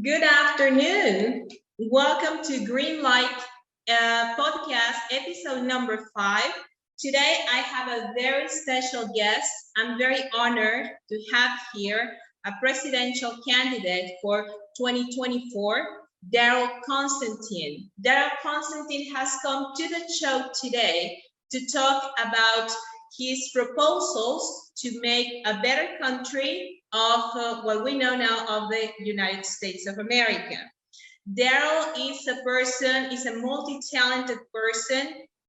Good afternoon. Welcome to Greenlight podcast episode number 5. Today I have a very special guest. I'm very honored to have here a presidential candidate for 2024, Daryl Constantine. Daryl Constantine has come to the show today to talk about his proposals to make a better country of what we know now of the United States of America. Daryl is a multi-talented person.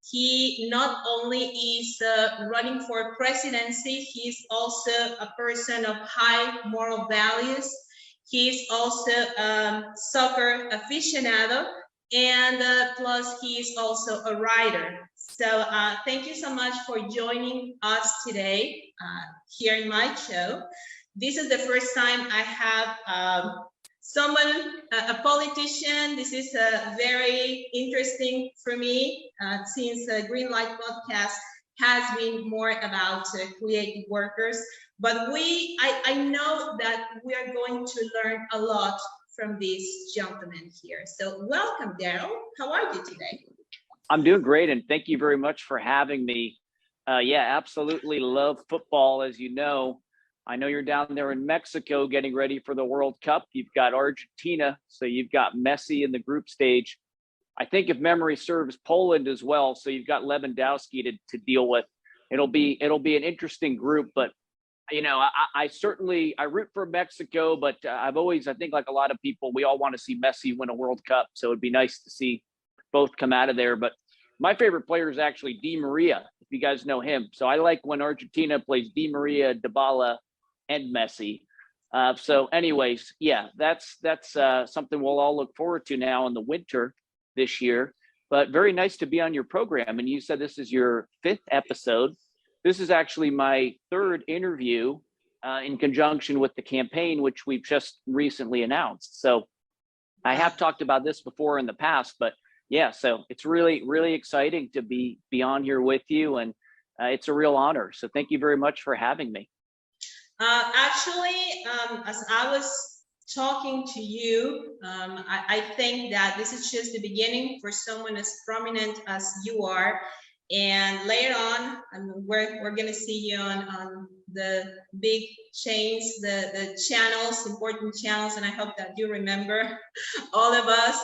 He not only is running for presidency, he's also a person of high moral values. He's also a soccer aficionado, and plus he is also a writer. So thank you so much for joining us today here in my show. This is the first time I have someone, a politician. This is very interesting for me since Greenlight podcast has been more about creative workers. But I know that we are going to learn a lot from this gentleman here. So welcome, Daryl. How are you today? I'm doing great, and thank you very much for having me. Yeah, absolutely love football, as you know. I know you're down there in Mexico getting ready for the World Cup. You've got Argentina, so you've got Messi in the group stage. I think if memory serves, Poland as well, so you've got Lewandowski to deal with. It'll be an interesting group, but you know, I certainly root for Mexico, but I think like a lot of people, we all want to see Messi win a World Cup, so it'd be nice to see both come out of there. But my favorite player is actually Di Maria, if you guys know him. So I like when Argentina plays Di Maria, Dybala, and Messi. So anyways, yeah, that's something we'll all look forward to now in the winter this year. But very nice to be on your program. And you said this is your 5th episode. This is actually my 3rd interview in conjunction with the campaign, which we've just recently announced. So I have talked about this before in the past, but yeah, so it's really, really exciting to be on here with you, and it's a real honor. So thank you very much for having me. As I was talking to you, I think that this is just the beginning for someone as prominent as you are. And later on, we're going to see you on the big chains, the channels, important channels, and I hope that you remember all of us.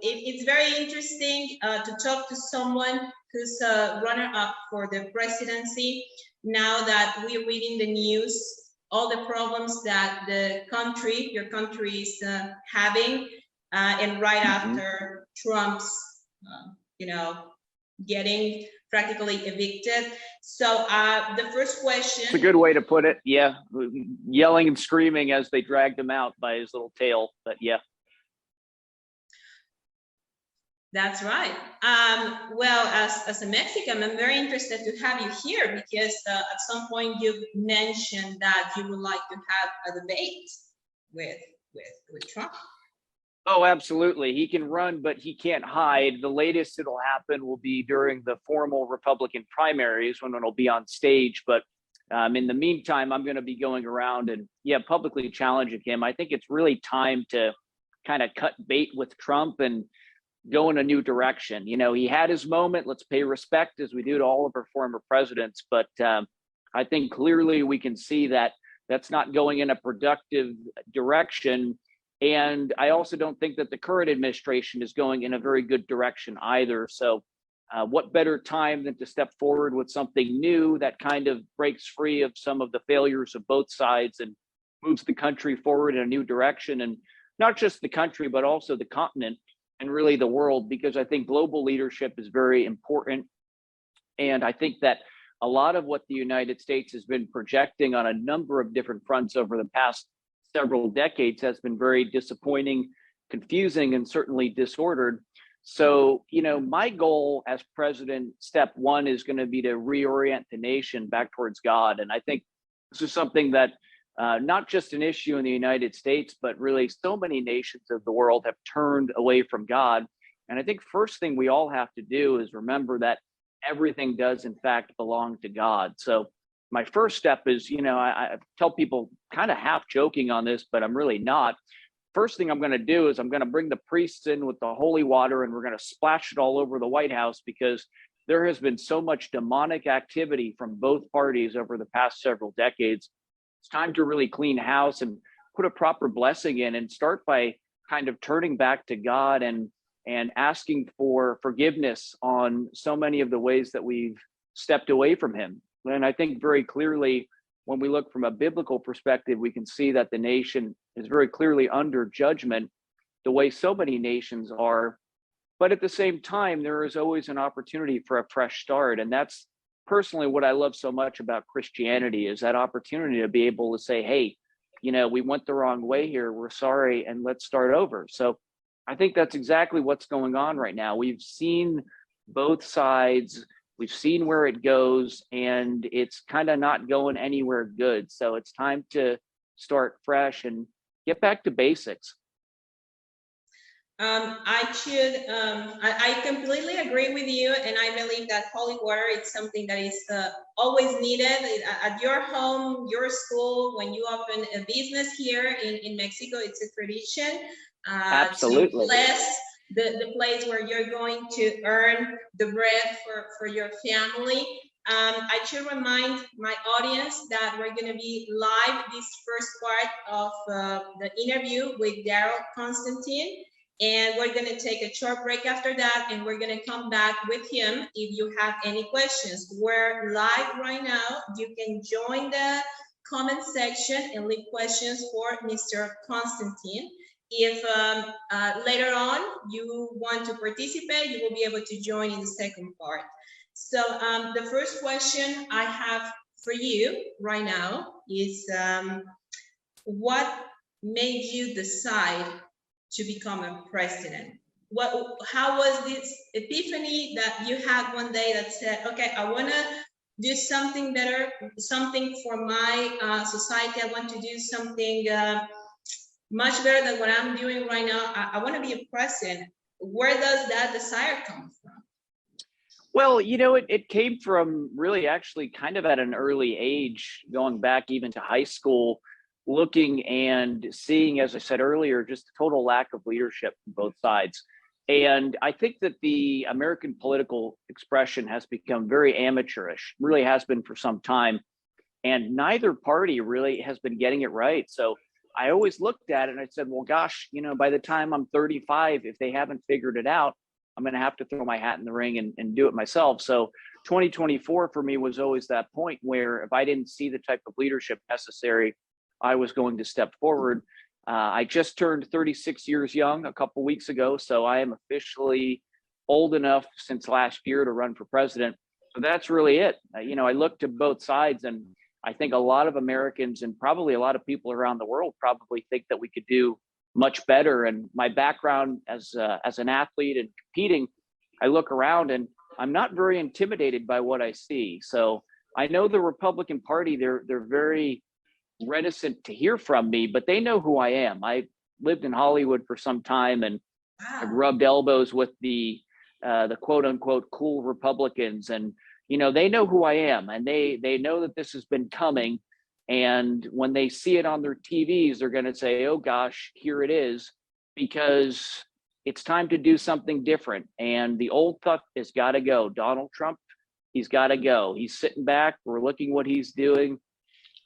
It's very interesting to talk to someone who's a runner-up for the presidency. Now that we're reading the news, all the problems that your country is having, and right after Trump's, getting practically evicted. So the first question. It's a good way to put it. Yeah, yelling and screaming as they dragged him out by his little tail. But yeah. That's right. Well, as a Mexican, I'm very interested to have you here because at some point you've mentioned that you would like to have a debate with Trump. Oh, absolutely. He can run, but he can't hide. The latest it'll happen will be during the formal Republican primaries when it'll be on stage. But in the meantime, I'm going to be going around and publicly challenging him. I think it's really time to kind of cut bait with Trump and go in a new direction. You know, he had his moment. Let's pay respect as we do to all of our former presidents. But I think clearly we can see that that's not going in a productive direction. And I also don't think that the current administration is going in a very good direction either. So what better time than to step forward with something new that kind of breaks free of some of the failures of both sides and moves the country forward in a new direction, and not just the country, but also the continent and really the world, because I think global leadership is very important. And I think that a lot of what the United States has been projecting on a number of different fronts over the past several decades has been very disappointing, confusing, and certainly disordered. So, you know, my goal as president, step one, is going to be to reorient the nation back towards God. And I think this is something that not just an issue in the United States, but really so many nations of the world have turned away from God. And I think first thing we all have to do is remember that everything does in fact belong to God. So my first step is, you know, I tell people kind of half joking on this, but I'm really not. first thing I'm going to do is I'm going to bring the priests in with the holy water, and we're going to splash it all over the White House, because there has been so much demonic activity from both parties over the past several decades. It's time to really clean house and put a proper blessing in, and start by kind of turning back to God and asking for forgiveness on so many of the ways that we've stepped away from him. And I think very clearly, when we look from a biblical perspective, we can see that the nation is very clearly under judgment, the way so many nations are. But at the same time, there is always an opportunity for a fresh start. And that's personally what I love so much about Christianity, is that opportunity to be able to say, hey, we went the wrong way here, we're sorry, and let's start over. So I think that's exactly what's going on right now. We've seen both sides, we've seen where it goes, and it's kind of not going anywhere good. So it's time to start fresh and get back to basics. I completely agree with you, and I believe that holy water is something that is always needed at your home, your school. When you open a business here in Mexico, it's a tradition Absolutely. to bless the place where you're going to earn the bread for your family. I should remind my audience that we're going to be live this first part of the interview with Daryl Constantine. And we're going to take a short break after that, and we're going to come back with him if you have any questions. We're live right now. You can join the comment section and leave questions for Mr. Constantine. If later on you want to participate, you will be able to join in the second part. So the first question I have for you right now is, what made you decide to become a president? How was this epiphany that you had one day that said, okay, I want to do something better, something for my society. I want to do something much better than what I'm doing right now. I want to be a president. Where does that desire come from? Well, it came from really actually kind of at an early age, going back even to high school, looking and seeing, as I said earlier, just a total lack of leadership from both sides. And I think that the American political expression has become very amateurish, really has been for some time. And neither party really has been getting it right. So I always looked at it and I said, well, gosh, by the time I'm 35, if they haven't figured it out, I'm going to have to throw my hat in the ring and do it myself. So 2024 for me was always that point where if I didn't see the type of leadership necessary, I was going to step forward. I just turned 36 years young a couple weeks ago, so I am officially old enough since last year to run for president. So that's really it. I look to both sides, and I think a lot of Americans and probably a lot of people around the world probably think that we could do much better. And my background as an athlete and competing, I look around and I'm not very intimidated by what I see. So I know the Republican Party, they're very reticent to hear from me, but they know who I am. I lived in Hollywood for some time, and I've rubbed elbows with the quote unquote cool Republicans, and they know who I am, and they know that this has been coming. And when they see it on their TVs, they're going to say, oh gosh, here it is, because it's time to do something different. And the old puck has got to go. Donald Trump, he's got to go. He's sitting back. We're looking what he's doing.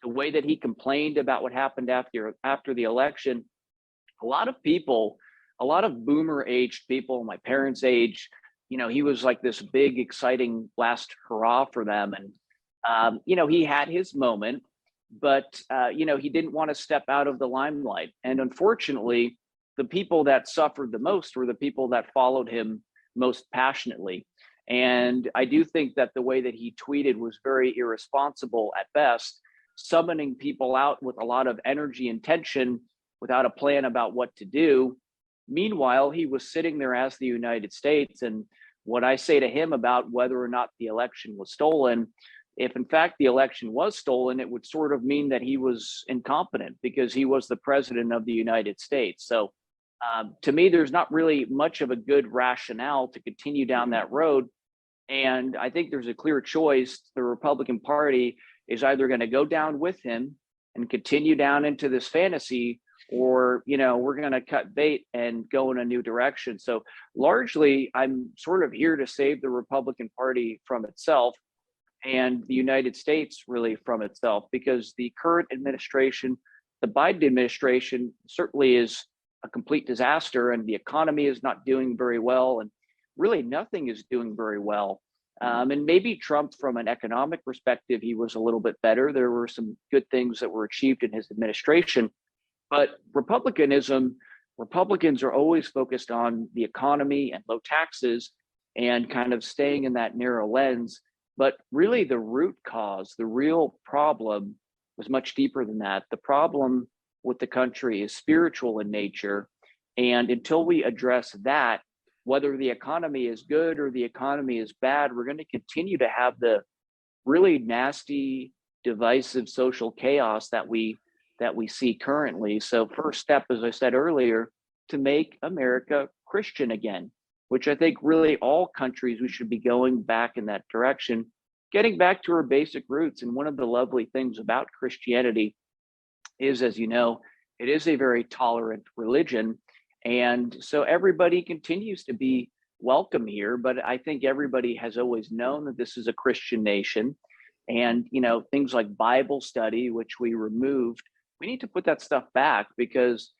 The way that he complained about what happened after the election, a lot of people, a lot of boomer aged people, my parents' age, he was like this big, exciting last hurrah for them. And, he had his moment, but, he didn't want to step out of the limelight. And unfortunately, the people that suffered the most were the people that followed him most passionately. And I do think that the way that he tweeted was very irresponsible at best, summoning people out with a lot of energy and tension without a plan about what to do. Meanwhile, he was sitting there as the United States. And what I say to him about whether or not the election was stolen, if in fact the election was stolen, it would sort of mean that he was incompetent because he was the president of the United States. So to me, there's not really much of a good rationale to continue down that road. And I think there's a clear choice. The Republican Party is either going to go down with him and continue down into this fantasy, or, we're going to cut bait and go in a new direction. So largely, I'm sort of here to save the Republican Party from itself and the United States really from itself, because the current administration, the Biden administration, certainly is a complete disaster, and the economy is not doing very well, and really nothing is doing very well. And maybe Trump, from an economic perspective, he was a little bit better. There were some good things that were achieved in his administration, but Republicans are always focused on the economy and low taxes and kind of staying in that narrow lens. But really, the root cause, the real problem, was much deeper than that. The problem with the country is spiritual in nature. And until we address that, whether the economy is good or the economy is bad, we're going to continue to have the really nasty, divisive social chaos that we see currently. So first step, as I said earlier, to make America Christian again, which I think really all countries, we should be going back in that direction, getting back to our basic roots. And one of the lovely things about Christianity is, as you know, it is a very tolerant religion. And so everybody continues to be welcome here, but I think everybody has always known that this is a Christian nation. And, things like Bible study, which we removed, we need to put that stuff back, because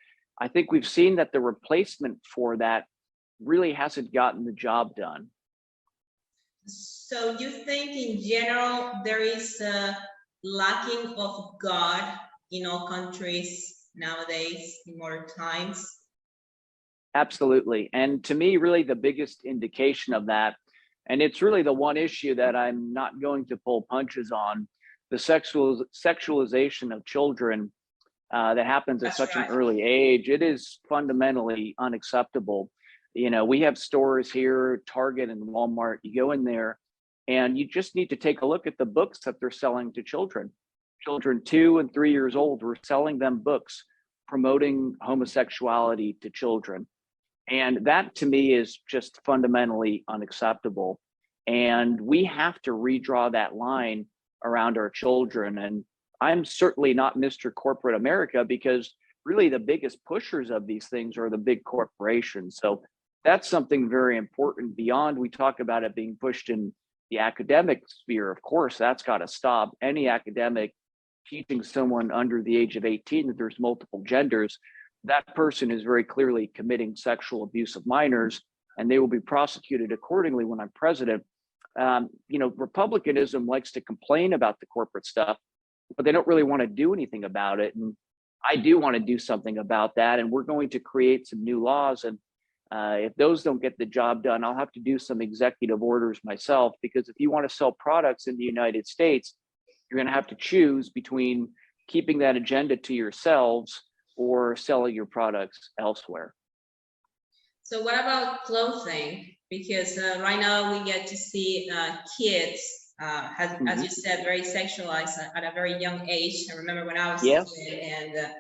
I think we've seen that the replacement for that really hasn't gotten the job done. So you think in general there is a lacking of God in all countries nowadays, in modern times? Absolutely. And to me, really the biggest indication of that, and it's really the one issue that I'm not going to pull punches on, the sexualization of children that happens at such an early age. It is fundamentally unacceptable. We have stores here, Target and Walmart. You go in there and you just need to take a look at the books that they're selling to children. Children 2 and 3 years old, we're selling them books promoting homosexuality to children. And that, to me, is just fundamentally unacceptable. And we have to redraw that line around our children. And I'm certainly not Mr. Corporate America, because really the biggest pushers of these things are the big corporations. So that's something very important. Beyond, we talk about it being pushed in the academic sphere. Of course, that's got to stop. Any academic teaching someone under the age of 18 that there's multiple genders, that person is very clearly committing sexual abuse of minors, and they will be prosecuted accordingly when I'm president. Republicanism likes to complain about the corporate stuff, but they don't really want to do anything about it. And I do want to do something about that. And we're going to create some new laws. And if those don't get the job done, I'll have to do some executive orders myself, because if you want to sell products in the United States, you're going to have to choose between keeping that agenda to yourselves or selling your products elsewhere. So what about clothing? Because right now we get to see kids, as you said, very sexualized at a very young age. I remember when I was a kid, and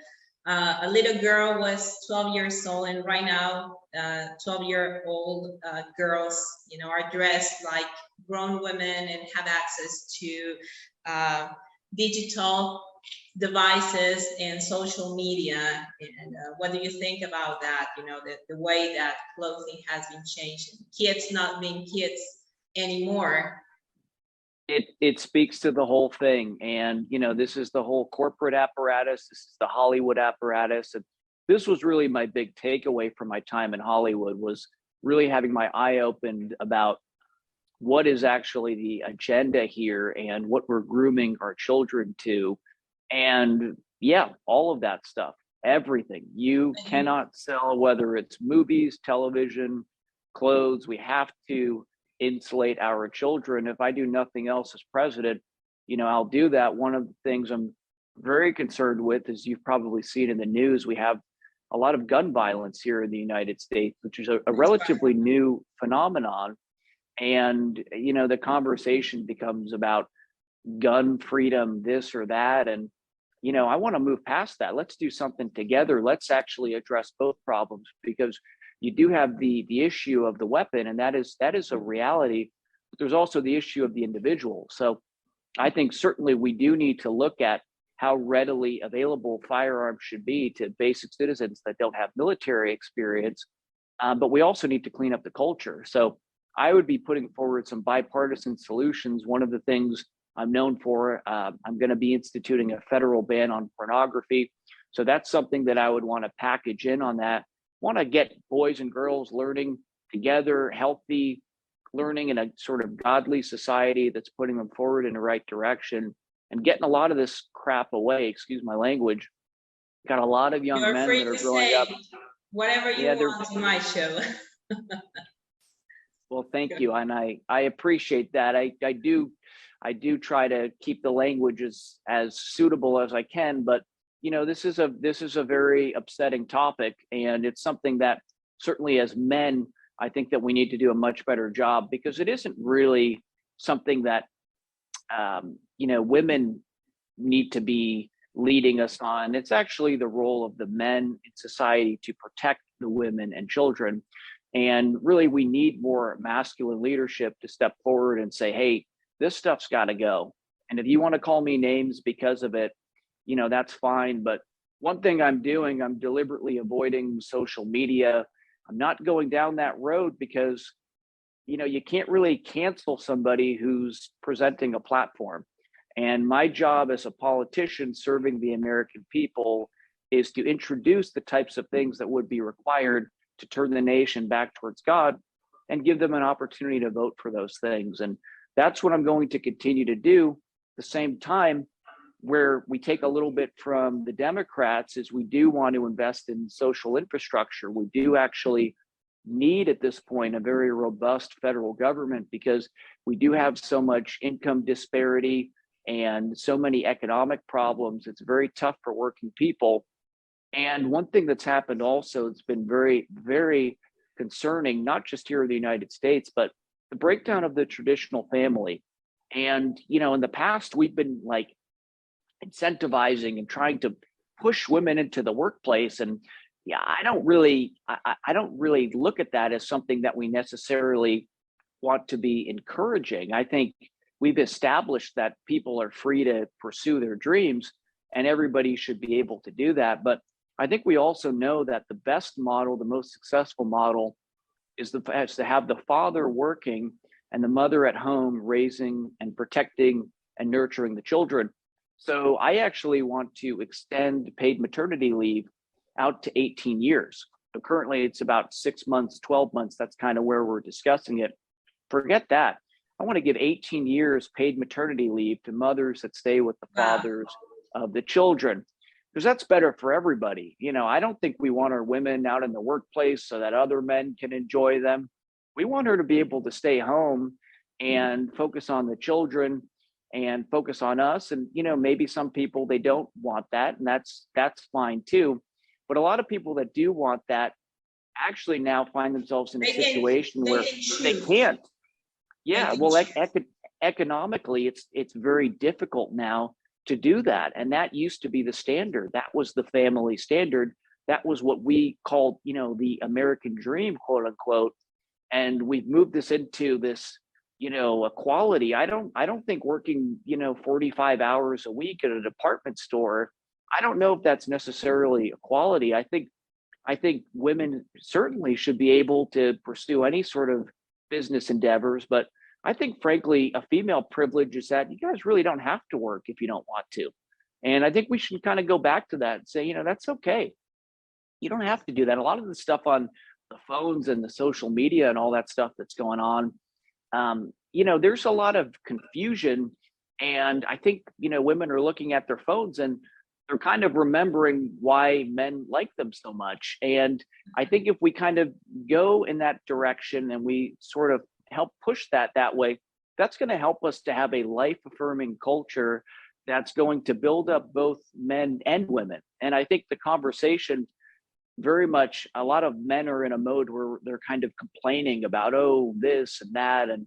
a little girl was 12 years old, and right now 12-year-old girls, are dressed like grown women and have access to digital devices and social media. And what do you think about that? The way that clothing has been changed, kids not being kids anymore. It speaks to the whole thing. And, this is the whole corporate apparatus. This is the Hollywood apparatus. And this was really my big takeaway from my time in Hollywood, was really having my eye opened about what is actually the agenda here and what we're grooming our children to. And all of that stuff, everything. You cannot sell, whether it's movies, television, clothes. We have to insulate our children. If I do nothing else as president, I'll do that. One of the things I'm very concerned with, as you've probably seen in the news, we have a lot of gun violence here in the United States, which is a relatively new phenomenon. And, the conversation becomes about gun freedom, this or that. And, I want to move past that. Let's do something together. Let's actually address both problems, because you do have the issue of the weapon, and that is a reality. But there's also the issue of the individual. So I think certainly we do need to look at how readily available firearms should be to basic citizens that don't have military experience. But we also need to clean up the culture. So I would be putting forward some bipartisan solutions. One of the things I'm known for, I'm going to be instituting a federal ban on pornography. So that's something that I would want to package in on that. Want to get boys and girls learning together, healthy learning in a sort of godly society that's putting them forward in the right direction and getting a lot of this crap away, excuse my language. Got a lot of young You're men free that are to growing say up. whatever you want in my show. Well, thank you. And I appreciate that. I do try to keep the language as suitable as I can, but you know, this is a very upsetting topic, and it's something that certainly as men, I think that we need to do a much better job, because it isn't really something that you know, women need to be leading us on. It's actually the role of the men in society to protect the women and children. And really, we need more masculine leadership to step forward and say, hey, this stuff's got to go. And if you want to call me names because of it, you know, that's fine. But one thing I'm doing, I'm deliberately avoiding social media. I'm not going down that road because, you know, you can't really cancel somebody who's presenting a platform. And my job as a politician serving the American people is to introduce the types of things that would be required to turn the nation back towards God and give them an opportunity to vote for those things. And that's what I'm going to continue to do. At the same time, where we take a little bit from the Democrats is we do want to invest in social infrastructure. We do actually need at this point a very robust federal government, because we do have so much income disparity and so many economic problems. It's very tough for working people. And one thing that's happened also, it's been very, very concerning, not just here in the United States, but the breakdown of the traditional family. And, you know, in the past, we've been like incentivizing and trying to push women into the workplace. And yeah, I don't really look at that as something that we necessarily want to be encouraging. I think we've established that people are free to pursue their dreams and everybody should be able to do that. But I think we also know that the best model, the most successful model is to have the father working and the mother at home raising and protecting and nurturing the children. So I actually want to extend paid maternity leave out to 18 years. So currently it's about 6 months, 12 months. That's kind of where we're discussing it. Forget that. I want to give 18 years paid maternity leave to mothers that stay with the fathers of the children, because that's better for everybody. You know, I don't think we want our women out in the workplace so that other men can enjoy them. We want her to be able to stay home and focus on the children and focus on us. And, you know, maybe some people, they don't want that, and that's fine too. But a lot of people that do want that actually now find themselves in a situation where they can't. Yeah, well, economically, it's very difficult now to do that. And that used to be the standard. That was the family standard. That was what we called, you know, the American dream, quote unquote. And we've moved this into this, you know, equality. I don't think working, you know, 45 hours a week at a department store, I don't know if that's necessarily equality. I think women certainly should be able to pursue any sort of business endeavors, but I think frankly, a female privilege is that you guys really don't have to work if you don't want to. And I think we should kind of go back to that and say, you know, that's okay. You don't have to do that. A lot of the stuff on the phones and the social media and all that stuff that's going on, you know, there's a lot of confusion. And I think, you know, women are looking at their phones and they're kind of remembering why men like them so much. And I think if we kind of go in that direction and we sort of help push that way, that's going to help us to have a life affirming culture that's going to build up both men and women. And I think the conversation, very much a lot of men are in a mode where they're kind of complaining about, oh, this and that, and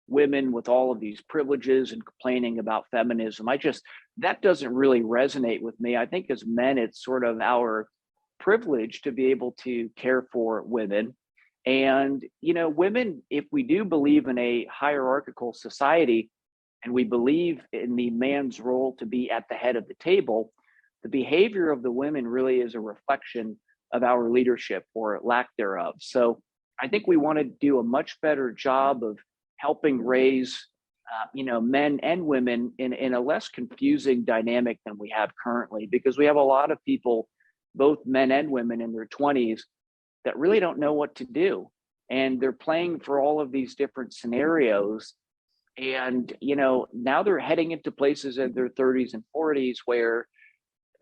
women with all of these privileges and complaining about feminism. That doesn't really resonate with me. I think as men, it's sort of our privilege to be able to care for women. And, you know, women, if we do believe in a hierarchical society, and we believe in the man's role to be at the head of the table, the behavior of the women really is a reflection of our leadership or lack thereof. So I think we want to do a much better job of helping raise men and women in a less confusing dynamic than we have currently, because we have a lot of people, both men and women in their 20s, that really don't know what to do. And they're playing for all of these different scenarios. And, now they're heading into places in their 30s and 40s where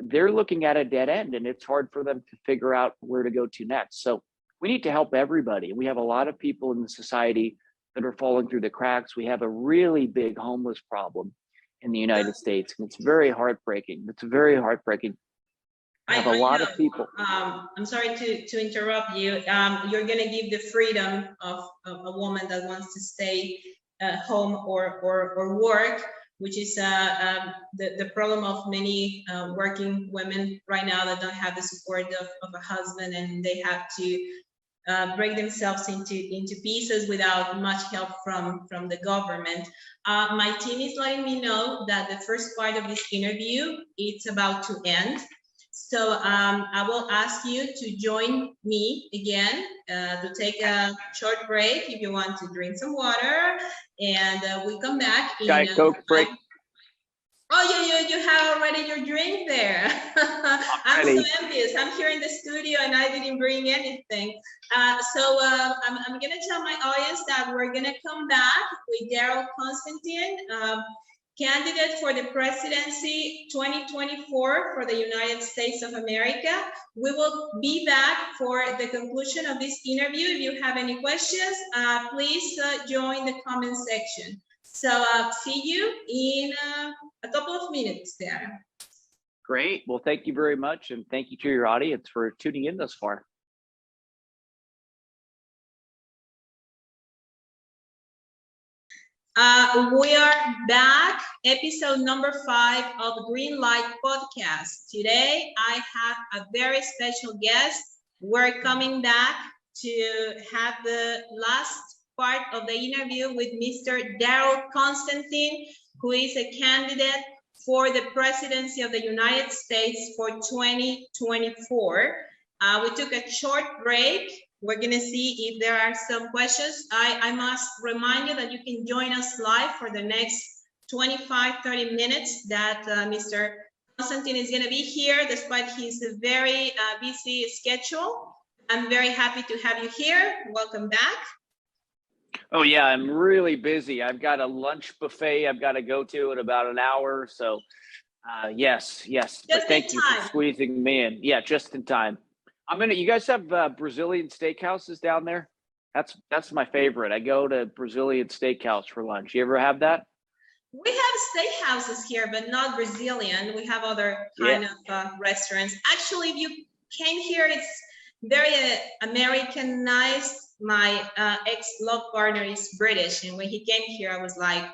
they're looking at a dead end, and it's hard for them to figure out where to go to next. So we need to help everybody. We have a lot of people in the society that are falling through the cracks. We have a really big homeless problem in the United States, and it's very heartbreaking. It's very heartbreaking. I have a lot of people. I'm sorry to interrupt you. You're going to give the freedom of a woman that wants to stay home or work, which is the problem of many working women right now that don't have the support of a husband, and they have to break themselves into pieces without much help from the government. My team is letting me know that the first part of this interview, it's about to end. So I will ask you to join me again to take a short break if you want to drink some water, and we come back in Diet Coke break. Oh, you have already your drink there. I'm so envious. I'm here in the studio and I didn't bring anything. So I'm going to tell my audience that we're going to come back with Daryl Constantine, candidate for the presidency 2024 for the United States of America. We will be back for the conclusion of this interview. If you have any questions, please join the comment section. So see you in a couple of minutes there. Great. Well, thank you very much. And thank you to your audience for tuning in thus far. We are back, episode number 5 of Greenlight podcast. Today, I have a very special guest. We're coming back to have the last part of the interview with Mr. Daryl Constantine, who is a candidate for the presidency of the United States for 2024. We took a short break. We're going to see if there are some questions. I must remind you that you can join us live for the next 25-30 minutes that Mr. Constantine is going to be here despite his very busy schedule. I'm very happy to have you here. Welcome back. Oh, yeah, I'm really busy. I've got a lunch buffet I've got to go to in about an hour. So, yes. But thank you for squeezing me in. Yeah, just in time. You guys have Brazilian steakhouses down there? That's my favorite. I go to Brazilian steakhouse for lunch. You ever have that? We have steakhouses here, but not Brazilian. We have other kind of restaurants. Actually, if you came here, it's very Americanized. My ex-love partner is British, and when he came here, I was like,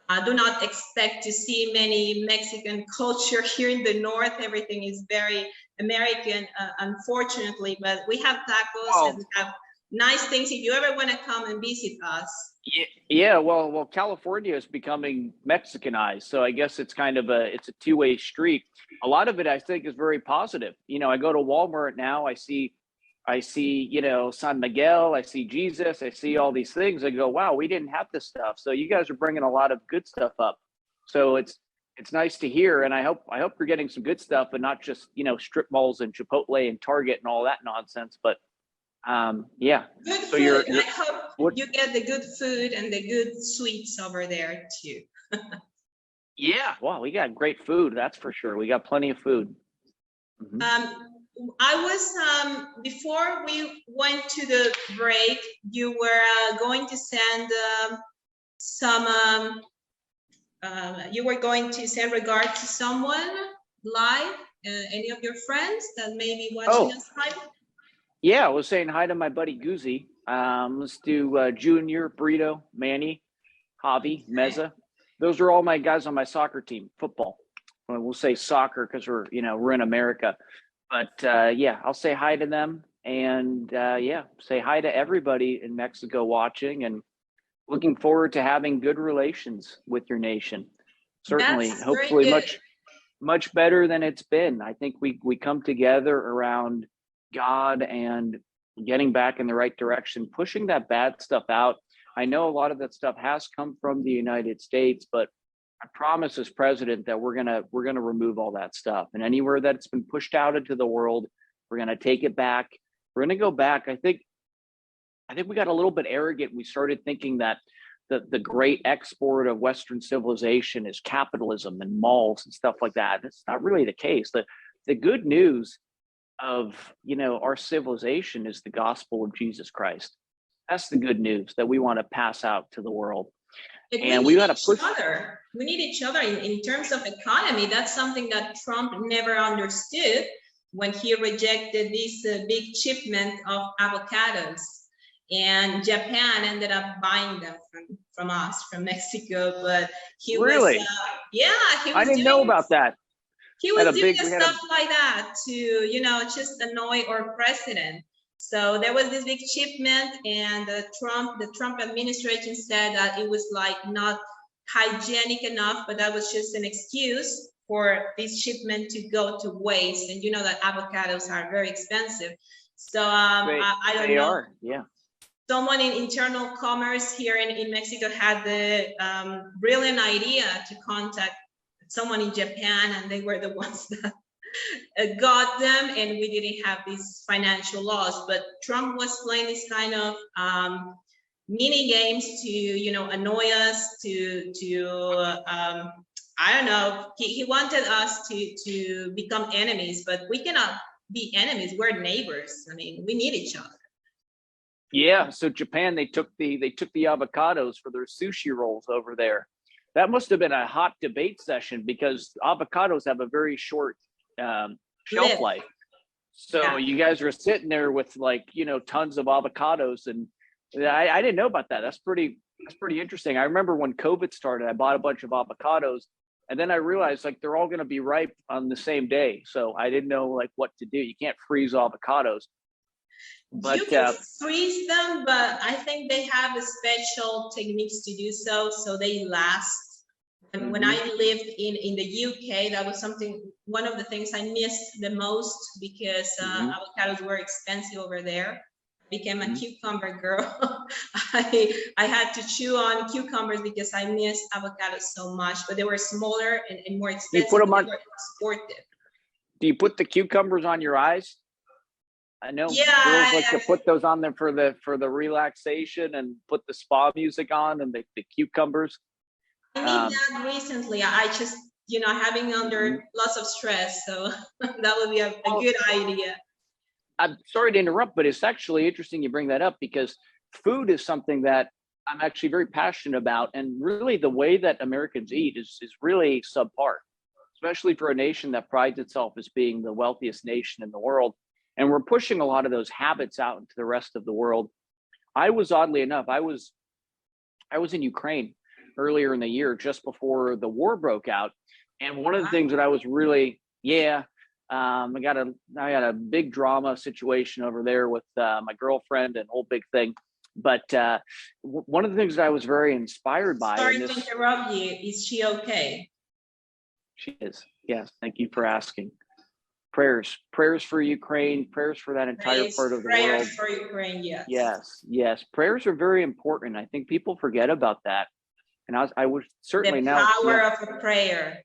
I do not expect to see many Mexican culture here in the north. Everything is very American, unfortunately, but we have tacos and we have nice things if you ever want to come and visit us. Yeah. Well, California is becoming Mexicanized, so I guess it's kind of it's a two-way street. A lot of it, I think, is very positive. I go to Walmart now. I see, San Miguel. I see Jesus. I see all these things. I go, wow, we didn't have this stuff. So you guys are bringing a lot of good stuff up. So it's nice to hear, and I hope you're getting some good stuff, and not just strip malls and Chipotle and Target and all that nonsense. But yeah. Good food. So I hope you get the good food and the good sweets over there too. Yeah. Well, we got great food. That's for sure. We got plenty of food. Mm-hmm. I was, before we went to the break, you were going to send you were going to send regard to someone live, any of your friends that may be watching us live? Yeah, I was saying hi to my buddy Goozy. Let's do Junior, Burrito, Manny, Javi, Meza. Those are all my guys on my soccer team, football. We'll say soccer because we're in America. But yeah, I'll say hi to them, and say hi to everybody in Mexico watching. And looking forward to having good relations with your nation. Certainly, That's very hopefully good. much better than it's been. I think we come together around God and getting back in the right direction, pushing that bad stuff out. I know a lot of that stuff has come from the United States, but I promise as president that we're gonna remove all that stuff. And anywhere that's been pushed out into the world, we're gonna take it back. We're gonna go back. I think we got a little bit arrogant. We started thinking that the great export of Western civilization is capitalism and malls and stuff like that. That's not really the case. The good news of our civilization is the gospel of Jesus Christ. That's the good news that we want to pass out to the world. And we got to push. We need each other in terms of economy. That's something that Trump never understood when he rejected this big shipment of avocados. And Japan ended up buying them from us, from Mexico. But he really, he was. I didn't know about that. He was doing stuff like that to, just annoy our president. So there was this big shipment, and the Trump administration said that it was like not hygienic enough, but that was just an excuse for this shipment to go to waste. And you know that avocados are very expensive. So I don't know. They are, yeah. Someone in internal commerce here in Mexico had the brilliant idea to contact someone in Japan, and they were the ones that got them, and we didn't have these financial laws. But Trump was playing this kind of mini games to annoy us, I don't know. He wanted us to become enemies, but we cannot be enemies. We're neighbors. I mean, we need each other. Yeah, so Japan, they took the avocados for their sushi rolls over there. That must have been a hot debate session because avocados have a very short shelf life. So you guys were sitting there with tons of avocados, and I didn't know about that. That's pretty interesting. I remember when COVID started, I bought a bunch of avocados, and then I realized they're all going to be ripe on the same day. So I didn't know what to do. You can't freeze avocados. But you can freeze them, but I think they have special techniques to do so they last. And when I lived in the UK, that was one of the things I missed the most, because avocados were expensive over there. I became a cucumber girl. I had to chew on cucumbers because I missed avocados so much, but they were smaller and more expensive. You put them on, they were sportive. Do you put the cucumbers on your eyes? I know girls like to put those on them for the relaxation and put the spa music on and the cucumbers. I need that recently. I just, having under lots of stress. So that would be a good idea. I'm sorry to interrupt, but it's actually interesting you bring that up, because food is something that I'm actually very passionate about. And really the way that Americans eat is really subpar, especially for a nation that prides itself as being the wealthiest nation in the world. And we're pushing a lot of those habits out into the rest of the world. Oddly enough, I was in Ukraine earlier in the year, just before the war broke out. And one of the things that I was really, I got a big drama situation over there with my girlfriend, and whole big thing. But one of the things that I was very inspired by. Sorry to interrupt you. Is she okay? She is. Yes. Thank you for asking. Prayers for Ukraine, prayers for that entire part of the world. Prayers for Ukraine, yes. Yes. Prayers are very important. I think people forget about that. And I was certainly the now. Power of a prayer.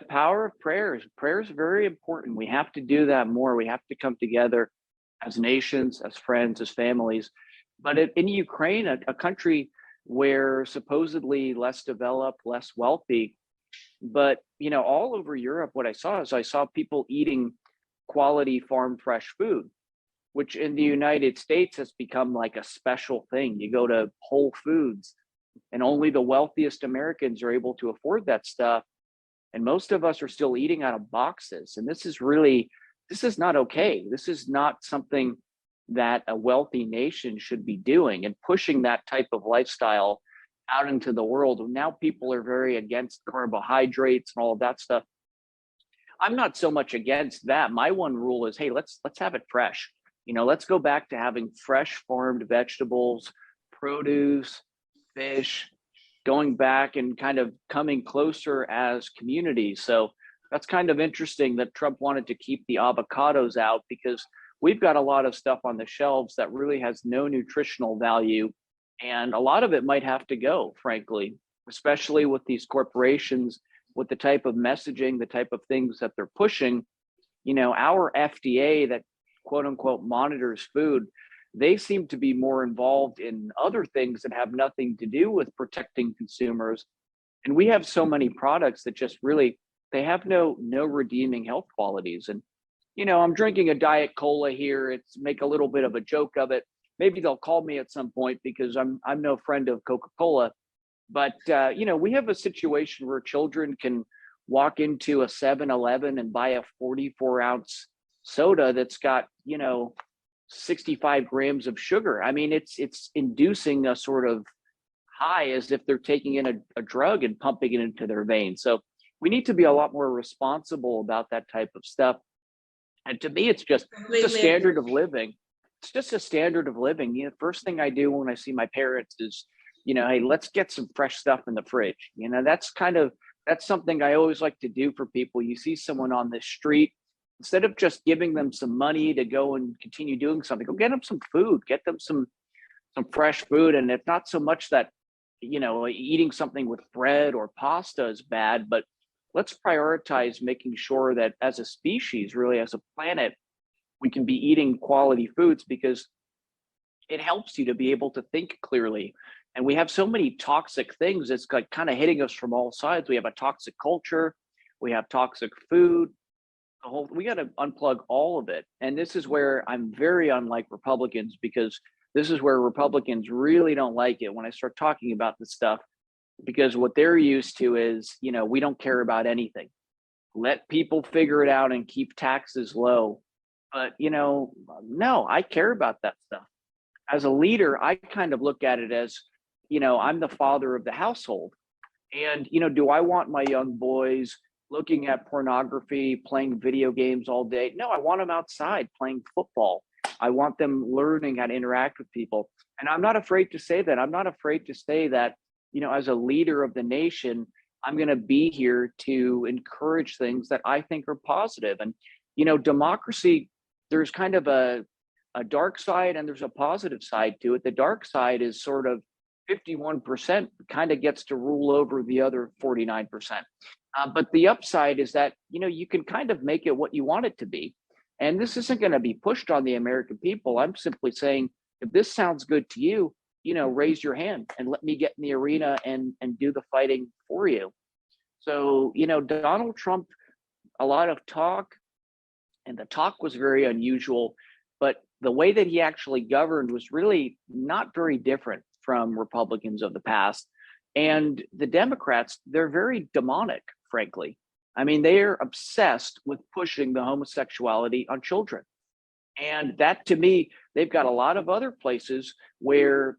The power of prayers. Prayers are very important. We have to do that more. We have to come together as nations, as friends, as families. But in Ukraine, a country where supposedly less developed, less wealthy, but all over Europe, what I saw people eating quality farm fresh food, which in the United States has become like a special thing. You go to Whole Foods and only the wealthiest Americans are able to afford that stuff. And most of us are still eating out of boxes. And this is not okay. This is not something that a wealthy nation should be doing, and pushing that type of lifestyle out into the world. Now people are very against carbohydrates and all of that stuff. I'm not so much against that. My one rule is, hey, let's have it fresh. Let's go back to having fresh farmed vegetables, produce, fish, going back and kind of coming closer as communities. So that's kind of interesting that Trump wanted to keep the avocados out, because we've got a lot of stuff on the shelves that really has no nutritional value. And a lot of it might have to go, frankly, especially with these corporations, with the type of messaging, the type of things that they're pushing. Our FDA that quote unquote monitors food, they seem to be more involved in other things that have nothing to do with protecting consumers. And we have so many products that just really, they have no redeeming health qualities. And I'm drinking a Diet Cola here. It's make a little bit of a joke of it. Maybe they'll call me at some point because I'm no friend of Coca-Cola. But we have a situation where children can walk into a 7-Eleven and buy a 44-ounce soda that's got 65 grams of sugar. I mean, it's inducing a sort of high as if they're taking in a drug and pumping it into their veins. So we need to be a lot more responsible about that type of stuff. And to me, it's just a standard of living. It's just a standard of living. First thing I do when I see my parents is, hey, let's get some fresh stuff in the fridge. That's something I always like to do for people. You see someone on the street, instead of just giving them some money to go and continue doing something, go get them some food, get them some fresh food. And it's not so much that, eating something with bread or pasta is bad, but let's prioritize making sure that as a species, really as a planet, we can be eating quality foods, because it helps you to be able to think clearly. And we have so many toxic things. It's like kind of hitting us from all sides. We have a toxic culture. We have toxic food. We got to unplug all of it. And this is where I'm very unlike Republicans, because this is where Republicans really don't like it when I start talking about this stuff, because what they're used to is, we don't care about anything. Let people figure it out and keep taxes low. But, no, I care about that stuff. As a leader, I kind of look at it as, I'm the father of the household. And, do I want my young boys looking at pornography, playing video games all day? No, I want them outside playing football. I want them learning how to interact with people. And I'm not afraid to say that. I'm not afraid to say that, as a leader of the nation, I'm going to be here to encourage things that I think are positive. And, democracy, there's kind of a dark side and there's a positive side to it. The dark side is sort of 51% kind of gets to rule over the other 49%. But the upside is that, you can kind of make it what you want it to be. And this isn't going to be pushed on the American people. I'm simply saying, if this sounds good to you, raise your hand and let me get in the arena and do the fighting for you. So, Donald Trump, a lot of talk, and the talk was very unusual, but the way that he actually governed was really not very different from Republicans of the past. And the Democrats, they're very demonic, frankly. I mean, they're obsessed with pushing the homosexuality on children. And that, to me, they've got a lot of other places where,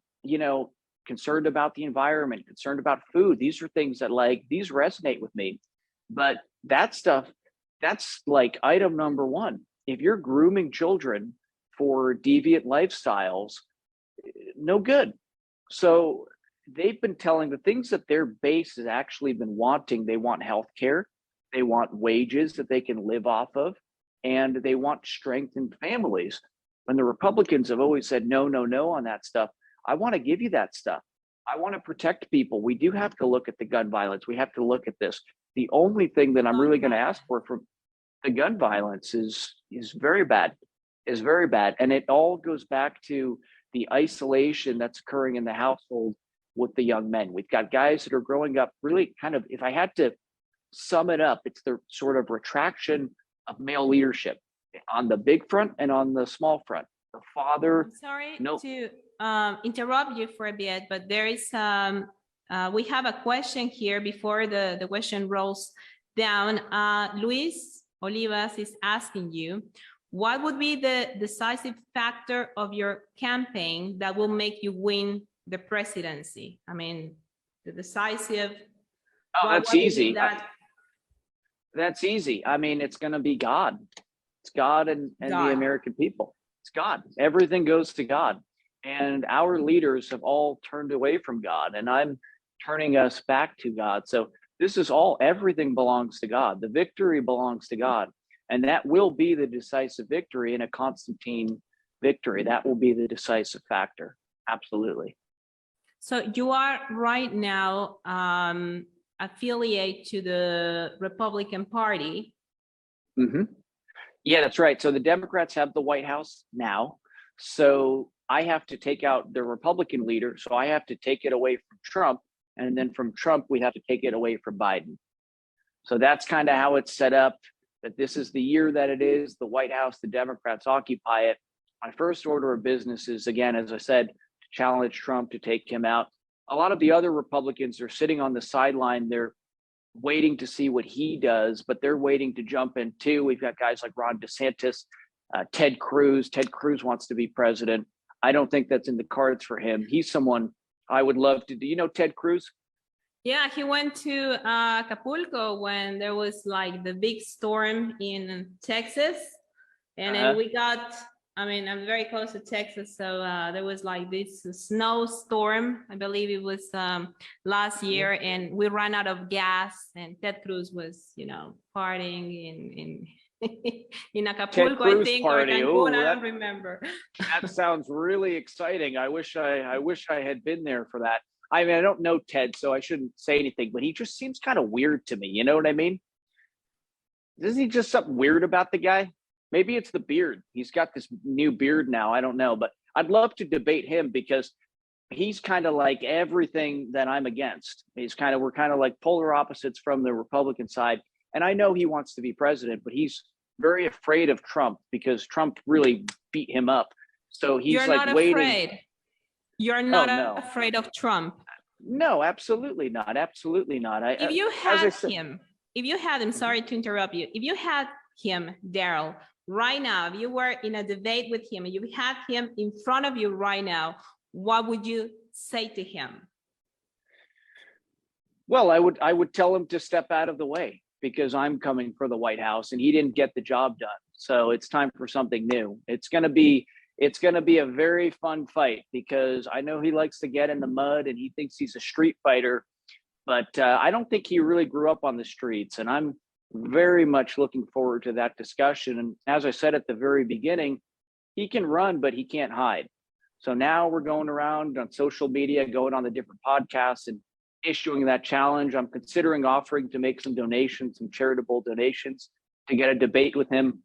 concerned about the environment, concerned about food. These are things that these resonate with me. But that stuff, that's like item number one. If you're grooming children for deviant lifestyles, no good. So they've been telling the things that their base has actually been wanting. They want healthcare, they want wages that they can live off of, and they want strengthened families. When the Republicans have always said no, no, no on that stuff, I want to give you that stuff. I want to protect people. We do have to look at the gun violence. We have to look at this. The only thing that I'm really going to ask for from the gun violence is very bad, and it all goes back to the isolation that's occurring in the household with the young men. We've got guys that are growing up really kind of, if I had to sum it up, it's the sort of retraction of male leadership on the big front and on the small front. The father. I'm sorry to interrupt you for a bit, but there is we have a question here before the question rolls down. Luis Olivas is asking you, what would be the decisive factor of your campaign that will make you win the presidency? I mean, the decisive. Oh, that's easy. That's easy. I mean, it's going to be God. It's God and God. The American people. It's God. Everything goes to God. And our leaders have all turned away from God, and I'm turning us back to God. So this is all, everything belongs to God. The victory belongs to God. And that will be the decisive victory in a Constantine victory. That will be the decisive factor. Absolutely. So you are right now affiliate to the Republican Party. Mm-hmm. Yeah, that's right. So the Democrats have the White House now. So I have to take out the Republican leader. So I have to take it away from Trump. And then from Trump, we have to take it away from Biden. So that's kind of how it's set up, that this is the year that it is. The White House, the Democrats occupy it. My first order of business is, again, as I said, to challenge Trump, to take him out. A lot of the other Republicans are sitting on the sideline. They're waiting to see what he does, but they're waiting to jump in too. We've got guys like Ron DeSantis, Ted Cruz. Ted Cruz wants to be president. I don't think that's in the cards for him. He's someone I would love to do. You know Ted Cruz? Yeah, he went to Acapulco when there was like the big storm in Texas. And then we got, I mean, I'm very close to Texas. So there was like this snowstorm. I believe it was last year, and we ran out of gas, and Ted Cruz was, you know, partying in in Acapulco, I think, party. or Cancun, I don't remember. That sounds really exciting. I wish I had been there for that. I mean, I don't know Ted, so I shouldn't say anything, but he just seems kind of weird to me. You know what I mean? Isn't he just something weird about the guy? Maybe it's the beard. He's got this new beard now. I don't know, but I'd love to debate him because he's kind of like everything that I'm against. We're kind of like polar opposites from the Republican side. And I know he wants to be president, but he's very afraid of Trump because Trump really beat him up. So he's You're like not waiting. Afraid. You're not afraid of Trump. No, absolutely not. Absolutely not. If you had him, sorry to interrupt you. If you had him, Daryl, right now, if you were in a debate with him and you had him in front of you right now, what would you say to him? Well, I would tell him to step out of the way because I'm coming for the White House and he didn't get the job done. So it's time for something new. It's going to be a very fun fight because I know he likes to get in the mud and he thinks he's a street fighter, but I don't think he really grew up on the streets. And I'm very much looking forward to that discussion. And as I said at the very beginning, he can run, but he can't hide. So now we're going around on social media, going on the different podcasts and issuing that challenge. I'm considering offering to make some donations, some charitable donations to get a debate with him.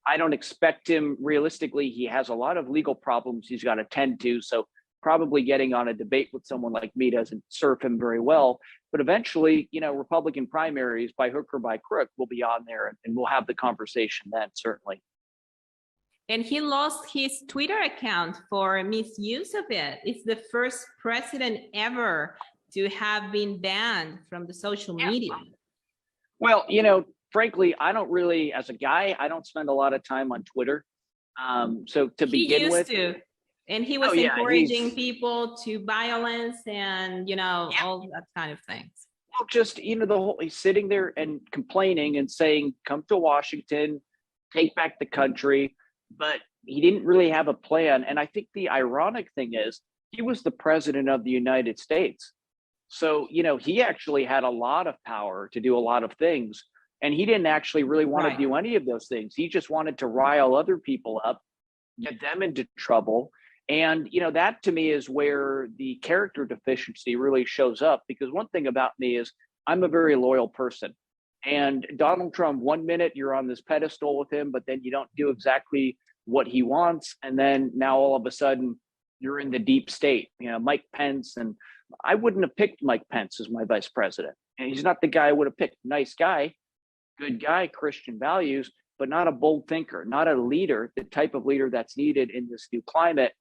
I don't expect him, realistically, he has a lot of legal problems he's got to tend to. So probably getting on a debate with someone like me doesn't serve him very well. But eventually, you know, Republican primaries, by hook or by crook, will be on there and we'll have the conversation then, certainly. And he lost his Twitter account for misuse of it. It's the first president ever to have been banned from the social media. Well, you know, frankly, I don't really, as a guy, I don't spend a lot of time on Twitter. So to begin with, and he was encouraging people to violence and, you know, all that kind of things. Well, just, you know, he's sitting there and complaining and saying, come to Washington, take back the country. But he didn't really have a plan. And I think the ironic thing is he was the president of the United States. So, you know, he actually had a lot of power to do a lot of things. And he didn't actually really want to do any of those things. He just wanted to rile other people up, get them into trouble. And, you know, that to me is where the character deficiency really shows up. Because one thing about me is I'm a very loyal person. And Donald Trump, 1 minute you're on this pedestal with him, but then you don't do exactly what he wants. And then now all of a sudden you're in the deep state, you know, Mike Pence. And I wouldn't have picked Mike Pence as my vice president. And he's not the guy I would have picked. Nice guy, good guy, Christian values, but not a bold thinker, not a leader, the type of leader that's needed in this new climate.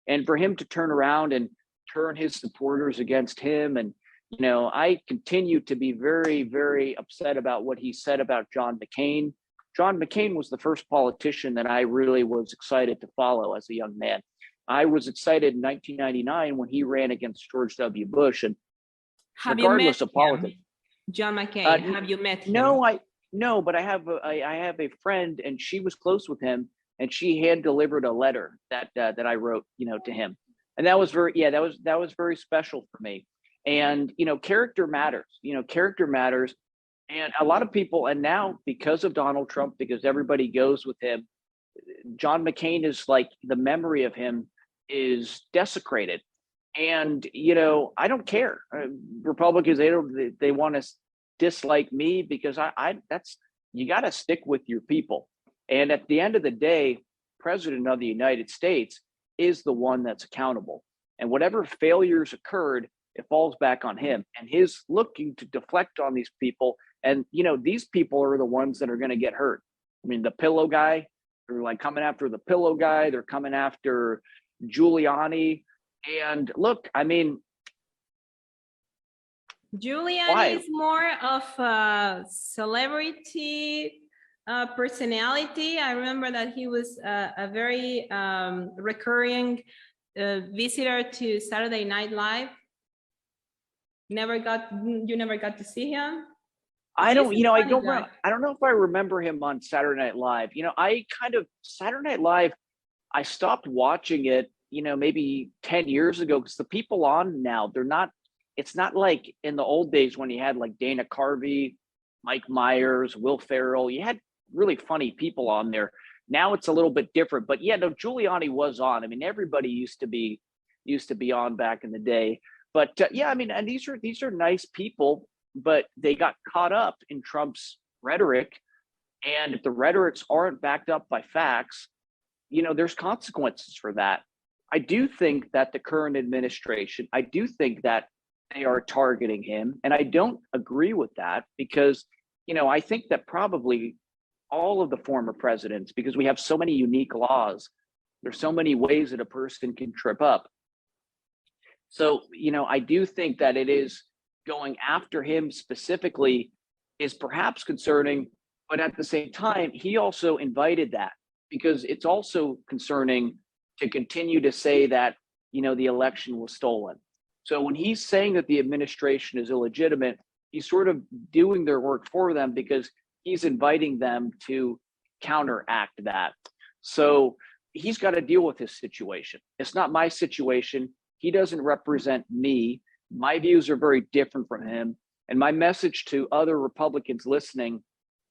And for him to turn around and turn his supporters against him. And, you know, I continue to be very, very upset about what he said about John McCain. John McCain was the first politician that I really was excited to follow as a young man. I was excited in 1999 when he ran against George W. Bush. And regardless of politics, John McCain, have you met him? No, but I have a friend, and she was close with him, and she hand delivered a letter that I wrote, you know, to him. And that was very, yeah, that was very special for me. And, character matters, character matters. And a lot of people, and now because of Donald Trump, because everybody goes with him, John McCain is like, the memory of him is desecrated. And, I don't care. Republicans, they want to dislike me because you got to stick with your people. And at the end of the day, President of the United States is the one that's accountable. And whatever failures occurred, it falls back on him. And his looking to deflect on these people. And, these people are the ones that are going to get hurt. I mean, the pillow guy, they're like coming after the pillow guy. They're coming after Giuliani. And look, I mean, Giuliani is more of a celebrity personality. I remember that he was a very recurring visitor to Saturday Night Live. You never got to see him? I don't know if I remember him on Saturday Night Live. Saturday Night Live, I stopped watching it, maybe 10 years ago, because the people on now, it's not like in the old days when you had like Dana Carvey, Mike Myers, Will Ferrell. You had really funny people on there. Now it's a little bit different, but yeah, no, Giuliani was on. I mean, everybody used to be on back in the day. But yeah, I mean, and these are nice people, but they got caught up in Trump's rhetoric. And if the rhetorics aren't backed up by facts, there's consequences for that. I do think that the current administration, I do think that they are targeting him. And I don't agree with that because, I think that probably all of the former presidents, because we have so many unique laws, there's so many ways that a person can trip up. So, I do think that it is going after him specifically is perhaps concerning, but at the same time, he also invited that because it's also concerning to continue to say that, the election was stolen. So when he's saying that the administration is illegitimate, he's sort of doing their work for them because he's inviting them to counteract that. So he's got to deal with his situation. It's not my situation. He doesn't represent me. My views are very different from him. And my message to other Republicans listening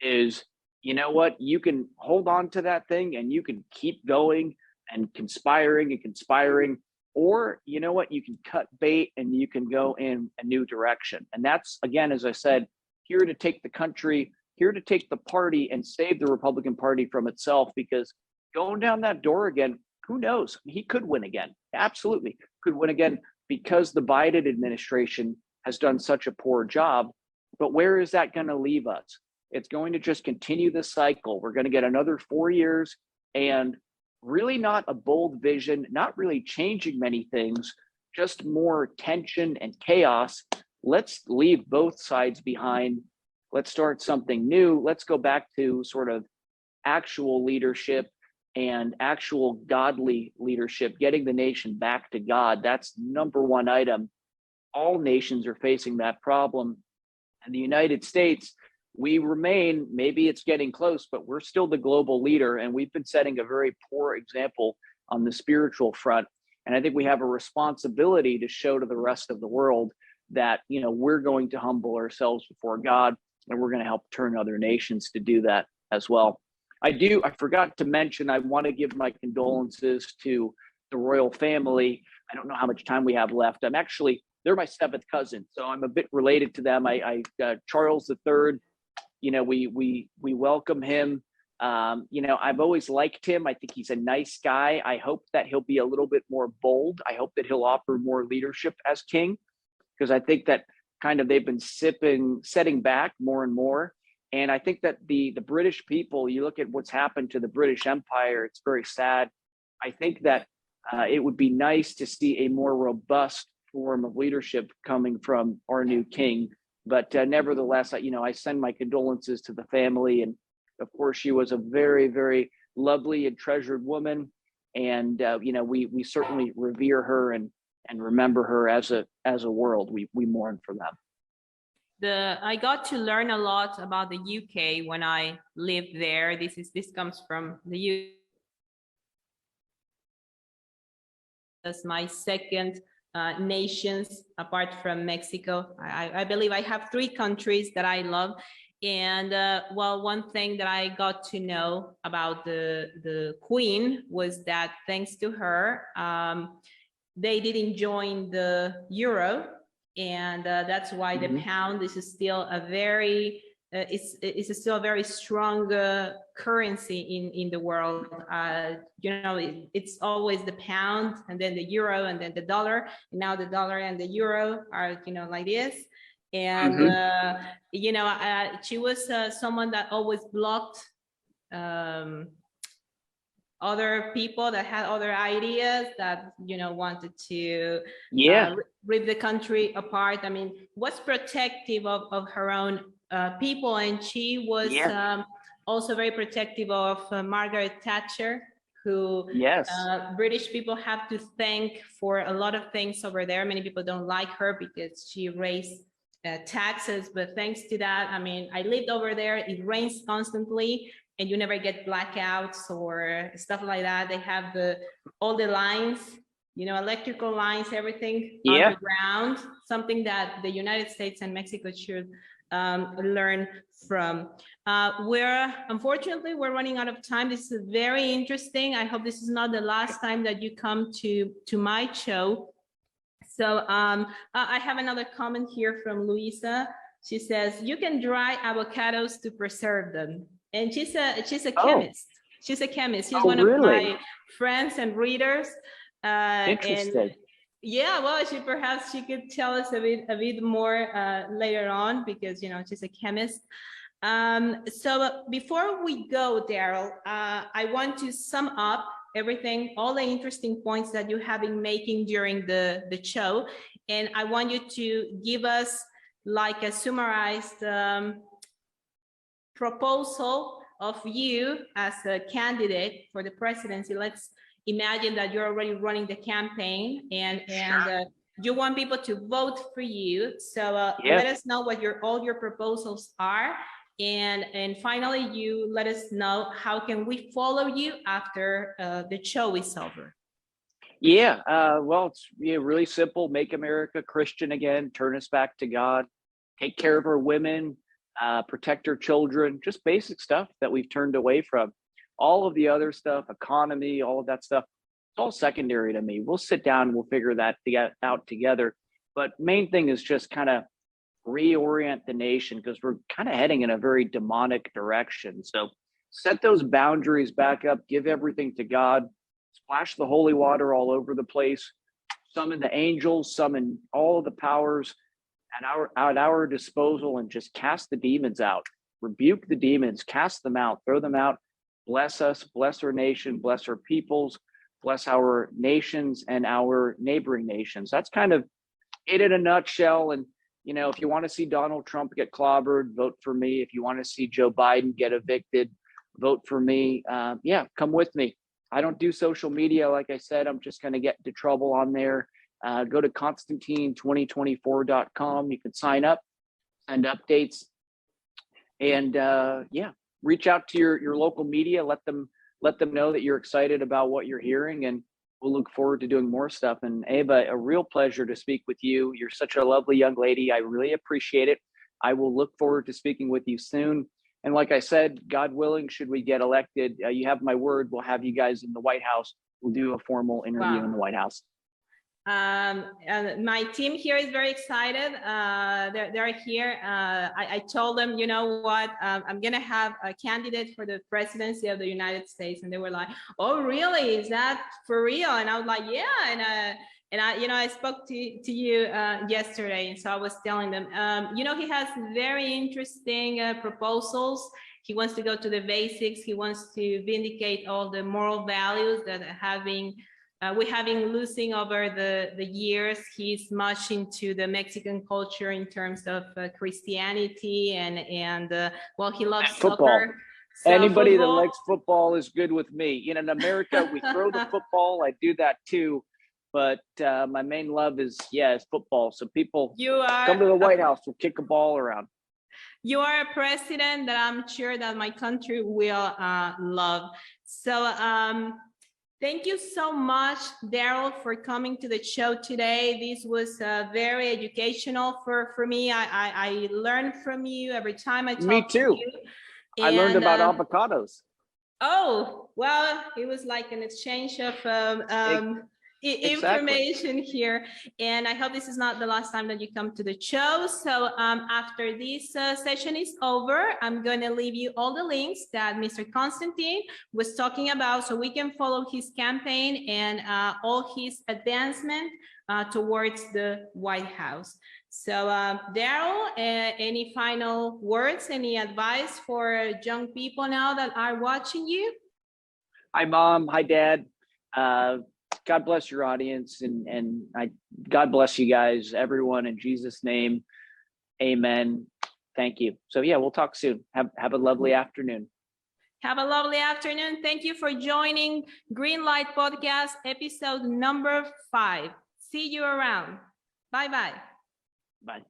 is, you know what? You can hold on to that thing and you can keep going and conspiring, or you know what? You can cut bait and you can go in a new direction. And that's, again, as I said, here to take the country, here to take the party and save the Republican Party from itself, because going down that door again, who knows? He could win again. Absolutely could win again because the Biden administration has done such a poor job. But where is that going to leave us? It's going to just continue this cycle. We're going to get another 4 years and really not a bold vision, not really changing many things, just more tension and chaos. Let's leave both sides behind. Let's start something new. Let's go back to sort of actual leadership and actual godly leadership, getting the nation back to God. That's number one item. All nations are facing that problem. And the United States, we remain, maybe it's getting close, but we're still the global leader. And we've been setting a very poor example on the spiritual front. And I think we have a responsibility to show to the rest of the world that, we're going to humble ourselves before God, and we're going to help turn other nations to do that as well. I forgot to mention, I want to give my condolences to the royal family. I don't know how much time we have left. They're my seventh cousin, so I'm a bit related to them. Charles III, we welcome him. I've always liked him. I think he's a nice guy. I hope that he'll be a little bit more bold. I hope that he'll offer more leadership as king, because I think that kind of they've been setting back more and more. And I think that the British people, you look at what's happened to the British Empire, it's very sad. I think that it would be nice to see a more robust form of leadership coming from our new king. But nevertheless, I send my condolences to the family. And of course, she was a very, very lovely and treasured woman. And, we certainly revere her and remember her as a world. We mourn for them. I got to learn a lot about the UK when I lived there. This comes from the UK. my second nations apart from Mexico. I believe I have 3 countries that I love. And well, one thing that I got to know about the Queen was that thanks to her, they didn't join the euro, and that's why the pound is still a very it's still a very strong currency in the world. You know, it's always the pound, and then the euro, and then the dollar. And now the dollar and the euro are, you know, like this. And you know, she was someone that always blocked other people that had other ideas, that, you know, wanted to rip the country apart. I mean, was protective of her own people, and she was also very protective of Margaret Thatcher, who British people have to thank for a lot of things over there. Many people don't like her because she raised taxes, but thanks to that, I mean, I lived over there. It rains constantly, and you never get blackouts or stuff like that. They have all the lines, you know, electrical lines, everything underground, something that the United States and Mexico should learn from. Unfortunately, we're running out of time. This is very interesting. I hope this is not the last time that you come to my show. So I have another comment here from Luisa. She says, you can dry avocados to preserve them. And she's a chemist. She's a chemist. She's one of my friends and readers. Interesting. And yeah, well, perhaps she could tell us a bit more later on, because, you know, she's a chemist. So before we go, Daryl, I want to sum up everything, all the interesting points that you have been making during the show. And I want you to give us like a summarized proposal of you as a candidate for the presidency. Let's imagine that you're already running the campaign, and you want people to vote for you. So let us know what all your proposals are. And finally, you let us know how can we follow you after the show is over. Well, it's really simple. Make America Christian again, turn us back to God, take care of our women, protect our children, just basic stuff that we've turned away from. All of the other stuff, economy, all of that stuff, it's all secondary to me. We'll sit down and we'll figure that out together. But main thing is just kind of reorient the nation, because we're kind of heading in a very demonic direction. So set those boundaries back up, give everything to God, splash the holy water all over the place, summon the angels, summon all of the powers at our disposal, and just cast the demons out, rebuke the demons, cast them out, throw them out, bless us, bless our nation, bless our peoples, bless our nations and our neighboring nations. That's kind of it in a nutshell. And you know, if you want to see Donald Trump get clobbered, vote for me. If you want to see Joe Biden get evicted, vote for me. Come with me. I don't do social media. Like I said, I'm just going to get into trouble on there. Go to Constantine2024.com. You can sign up, send updates, and reach out to your local media. Let them know that you're excited about what you're hearing, and we'll look forward to doing more stuff. And Ava, a real pleasure to speak with you. You're such a lovely young lady. I really appreciate it. I will look forward to speaking with you soon. And like I said, God willing, should we get elected, you have my word, we'll have you guys in the White House. We'll do a formal interview in the White House. My team here is very excited. They're here. I told them, you know what, I'm going to have a candidate for the presidency of the United States. And they were like, oh, really? Is that for real? And I was like, yeah. And I spoke to you yesterday. And so I was telling them, he has very interesting proposals. He wants to go to the basics. He wants to vindicate all the moral values that we have been losing over the years. He's much into the Mexican culture in terms of Christianity, and he loves football. Soccer. Anybody that likes football is good with me. In America, we throw the football. I do that too, but my main love is football. So people come to the White House. We'll kick a ball around. You are a president that I'm sure that my country will love. So Thank you so much, Daryl, for coming to the show today. This was very educational for me. I learned from you every time I talk to you. I learned about avocados. Oh, well, it was like an exchange of information here. And I hope this is not the last time that you come to the show. So after this session is over, I'm going to leave you all the links that Mr. Constantine was talking about so we can follow his campaign and all his advancement towards the White House. So Daryl, any final words, any advice for young people now that are watching you? Hi, Mom. Hi, Dad. God bless your audience, and God bless you guys, everyone, in Jesus' name. Amen. Thank you. So yeah, we'll talk soon. Have a lovely afternoon. Have a lovely afternoon. Thank you for joining Greenlight Podcast, episode number 5. See you around. Bye-bye. Bye.